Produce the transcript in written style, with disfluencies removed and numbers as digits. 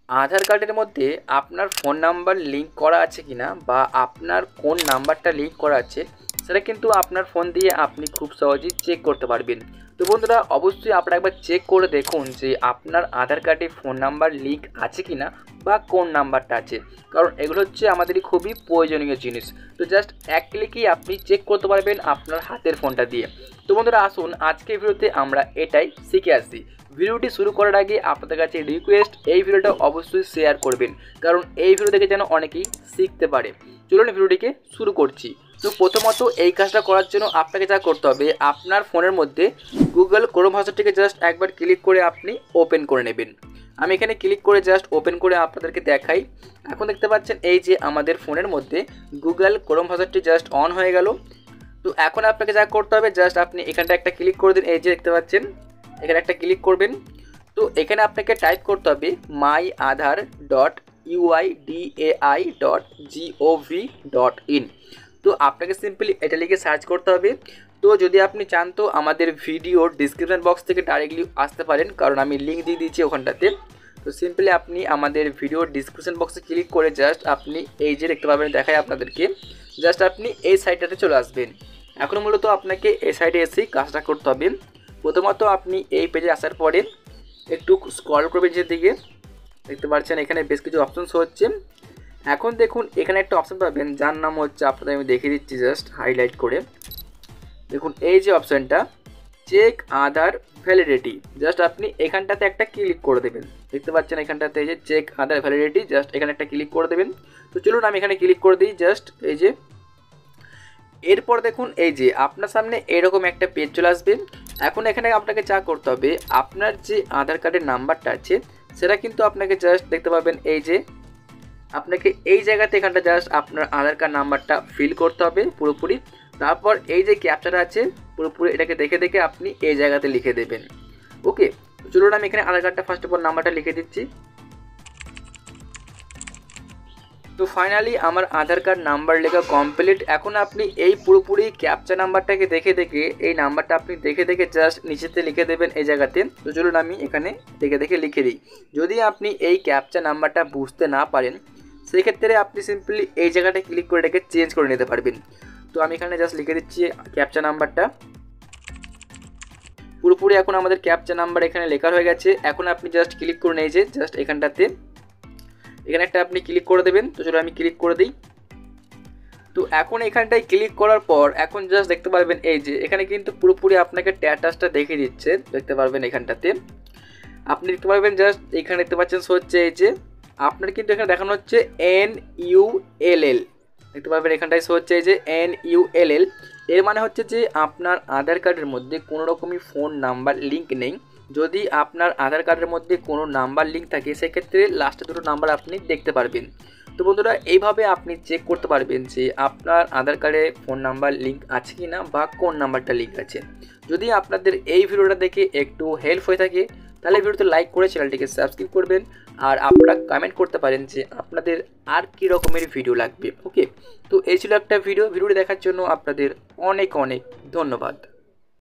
আধার কার্ডের মধ্যে আপনার ফোন নাম্বার লিঙ্ক করা আছে কিনা বা আপনার কোন নাম্বারটা লিঙ্ক করা আছে সেটা কিন্তু আপনার ফোন দিয়ে আপনি খুব সহজেই চেক করতে পারবেন। তো বন্ধুরা, অবশ্যই আপনারা একবার চেক করে দেখুন যে আপনার আধার কার্ডে ফোন নাম্বার লিঙ্ক আছে কিনা বা কোন নাম্বারটা আছে, কারণ এগুলো হচ্ছে আমাদেরই খুবই প্রয়োজনীয় জিনিস। তো জাস্ট এক ক্লিকেই আপনি চেক করতে পারবেন আপনার হাতের ফোনটা দিয়ে। তো বন্ধুরা, আসুন আজকের ভিডিওতে আমরা এটাই শিখে আসি। ভিডিওটি শুরু করার আগে আপনাদের কাছে রিকোয়েস্ট, এই ভিডিওটা অবশ্যই শেয়ার করবেন, কারণ এই ভিডিও থেকে যেন অনেকেই শিখতে পারে। চলুন ভিডিওটিকে শুরু করছি। তো প্রথমত এই কাজটা করার জন্য আপনাকে যা করতে হবে, আপনার ফোনের মধ্যে গুগল ক্রোম ব্রাউজারটিকে জাস্ট একবার ক্লিক করে আপনি ওপেন করে নেবেন। আমি এখানে ক্লিক করে জাস্ট ওপেন করে আপনাদেরকে দেখাই। এখন দেখতে পাচ্ছেন এই যে আমাদের ফোনের মধ্যে গুগল ক্রোম ব্রাউজারটি জাস্ট অন হয়ে গেল। তো এখন আপনাকে যা করতে হবে, জাস্ট আপনি এখানটা একটা ক্লিক করে দিন। এই যে দেখতে পাচ্ছেন এখানে একটা ক্লিক করবেন। তো এখানে আপনাকে টাইপ করতে হবে myaadhar.uidai.gov.in। তো আপনাকে সিম্পলি এটা লিখে সার্চ করতে হবে। তো যদি আপনি চান তো আমাদের ভিডিওর ডিসক্রিপশন বক্স থেকে ডাইরেক্টলি আসতে পারেন, কারণ আমি লিঙ্ক দিয়ে দিয়েছি ওখানটাতে। তো সিম্পলি আপনি আমাদের ভিডিওর ডিসক্রিপশন বক্সে ক্লিক করে জাস্ট আপনি এই যে দেখতে পাবেন, দেখায় আপনাদেরকে, জাস্ট আপনি এই সাইটটাতে চলে আসবেন। এখন মূলত আপনাকে এই সাইডে এসেই কাজটা করতে হবে। প্রথমত আপনি এই পেজে আসার পরে একটু স্ক্রল করবেন নিচের দিকে, দেখতে পাচ্ছেন এখানে বেশ কিছু অপশন শো হচ্ছে। এখন দেখুন এখানে একটা অপশন পাবেন যার নাম হচ্ছে, আপনাদের আমি দেখিয়ে দিচ্ছি জাস্ট হাইলাইট করে। দেখুন এই যে অপশানটা চেক আধার ভ্যালিডিটি, জাস্ট আপনি এখানটাতে একটা ক্লিক করে দেবেন। দেখতে পাচ্ছেন এখানটাতে এই যে চেক আধার ভ্যালিডিটি, জাস্ট এখানে একটা ক্লিক করে দেবেন। তো চলুন আমি এখানে ক্লিক করে দিই জাস্ট এই যে। এরপর দেখুন এই যে আপনার সামনে এরকম একটা পেজ চলে আসবে। এখন এখানে আপনাকে যা করতে হবে, আপনার যে আধার কার্ডের নাম্বারটা আছে সেটা কিন্তু আপনাকে জাস্ট দেখতে পাবেন এই যে আপনাকে এই জায়গাতে এখানটা জাস্ট আপনার আধার কার্ড নাম্বারটা ফিল করতে হবে পুরোপুরি। তারপর এই যে ক্যাপচাটা আছে পুরোপুরি এটাকে দেখে দেখে আপনি এই জায়গাতে লিখে দেবেন। ওকে, চলুন আমি এখানে আধার কার্ডটা ফার্স্ট অফ অল নাম্বারটা লিখে দিচ্ছি। তো ফাইনালি আমার আধার কার্ড নাম্বার লেখা কমপ্লিট। এখন আপনি এই পুরোপুরি ক্যাপচা নাম্বারটাকে দেখে দেখে এই নাম্বারটা আপনি দেখে দেখে জাস্ট নিচেতে লিখে দেবেন এই জায়গাতে। তো চলুন আমি এখানে দেখে দেখে লিখে দিই। যদি আপনি এই ক্যাপচা নাম্বারটা বুঝতে না পারেন সেক্ষেত্রে আপনি সিম্পলি এই জায়গাটা ক্লিক করে এটাকে চেঞ্জ করে নিতে পারবেন। তো আমি এখানে জাস্ট লিখে দিচ্ছি ক্যাপচা নাম্বারটা। পুরোপুরি এখন আমাদের ক্যাপচা নাম্বার এখানে লেখা হয়ে গেছে। এখন আপনি জাস্ট ক্লিক করুন এই যে জাস্ট এখানটাতে, এখানে একটা আপনি ক্লিক করে দেবেন। তো চলো আমি ক্লিক করে দিই। তো এখন এখানটায় ক্লিক করার পর এখন জাস্ট দেখতে পারবেন এই যে এখানে কিন্তু পুরোপুরি আপনাকে স্ট্যাটাসটা দেখিয়ে দিচ্ছে। দেখতে পারবেন এখানটাতে আপনি দেখতে পারবেন জাস্ট এখানে দেখতে পাচ্ছেন হচ্ছে এই যে আপনার কিন্তু এখানে দেখানো হচ্ছে NULL। দেখতে পারবেন এখানটায় হচ্ছে এই যে NULL। এর মানে হচ্ছে যে আপনার আধার কার্ডের মধ্যে কোনো রকমই ফোন নাম্বার লিঙ্ক নেই। যদি আপনার আধার কার্ডের মধ্যে কোনো নাম্বার লিঙ্ক থাকে সেক্ষেত্রে লাস্টে দুটো নাম্বার আপনি দেখতে পারবেন। তো বন্ধুরা, এইভাবে আপনি চেক করতে পারবেন যে আপনার আধার কার্ডে ফোন নাম্বার লিঙ্ক আছে কি না বা কোন নাম্বারটা লিঙ্ক আছে। যদি আপনাদের এই ভিডিওটা দেখে একটু হেল্প হয়ে থাকে তাহলে ভিডিওতে লাইক করে চ্যানেলটিকে সাবস্ক্রাইব করবেন। আর আপনারা কমেন্ট করতে পারেন যে আপনাদের আর কী রকমের ভিডিও লাগবে। ওকে, তো এই ছিল একটা ভিডিওটি দেখার জন্য আপনাদের অনেক অনেক ধন্যবাদ।